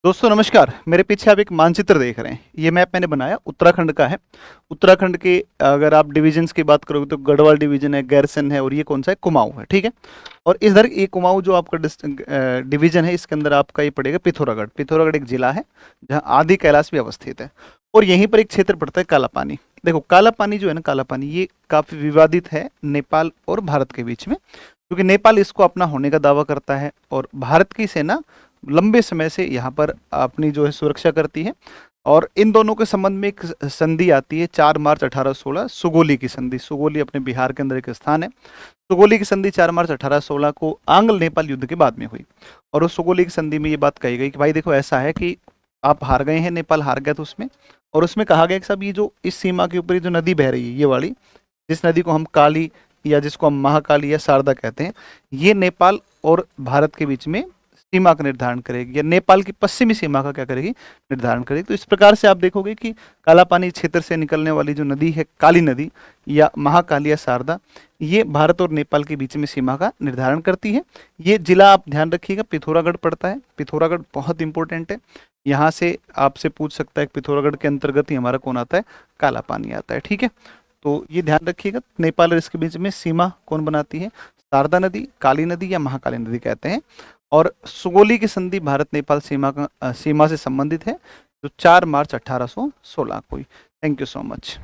दोस्तों नमस्कार। मेरे पीछे आप एक मानचित्र देख रहे हैं। ये मैप मैंने बनाया उत्तराखंड का है। उत्तराखंड के अगर आप डिविजन्स की बात करोगे तो गढ़वाल डिवीजन है, गैरसन है और ये कौन सा है, कुमाऊं है। ठीक है। और इधर ये कुमाऊं जो आपका डिवीजन है, इसके अंदर आपका ये पड़ेगा पिथौरागढ़। पिथौरागढ़ एक जिला है जहाँ आदि कैलाश भी अवस्थित है। और यहीं पर एक क्षेत्र पड़ता है काला पानी। देखो काला पानी जो है ना, काला पानी ये काफी विवादित है नेपाल और भारत के बीच में, क्योंकि नेपाल इसको अपना होने का दावा करता है और भारत की सेना लंबे समय से यहाँ पर अपनी जो है सुरक्षा करती है। और इन दोनों के संबंध में एक संधि आती है 4 मार्च 1816, सुगोली की संधि। सुगोली अपने बिहार के अंदर एक स्थान है। सुगोली की संधि 4 मार्च 1816 को आंग्ल नेपाल युद्ध के बाद में हुई। और उस सुगोली की संधि में ये बात कही गई कि भाई देखो ऐसा है कि आप हार गए हैं, नेपाल हार गया था उसमें। और उसमें कहा गया कि साहब ये जो इस सीमा के ऊपर ये जो नदी बह रही है, ये वाली जिस नदी को हम काली या जिसको हम महाकाली या शारदा कहते हैं, ये नेपाल और भारत के बीच में सीमा का निर्धारण करेगी, या नेपाल की पश्चिमी सीमा का क्या करेगी, निर्धारण करेगी। तो इस प्रकार से आप देखोगे कि काला पानी क्षेत्र से निकलने वाली जो नदी है, काली नदी या महाकाली या शारदा, ये भारत और नेपाल के बीच में सीमा का निर्धारण करती है। ये जिला आप ध्यान रखिएगा, पिथौरागढ़ पड़ता है। पिथौरागढ़ बहुत इंपॉर्टेंट है। यहाँ से आपसे पूछ सकता है पिथौरागढ़ के अंतर्गत ही हमारा कौन आता है, काला पानी आता है। ठीक है। तो ये ध्यान रखिएगा, नेपाल और इसके बीच में सीमा कौन बनाती है, शारदा नदी, काली नदी या महाकाली नदी कहते हैं। और सुगोली की संधि भारत नेपाल सीमा से संबंधित है, जो 4 मार्च 1816 को हुई। Thank you so much.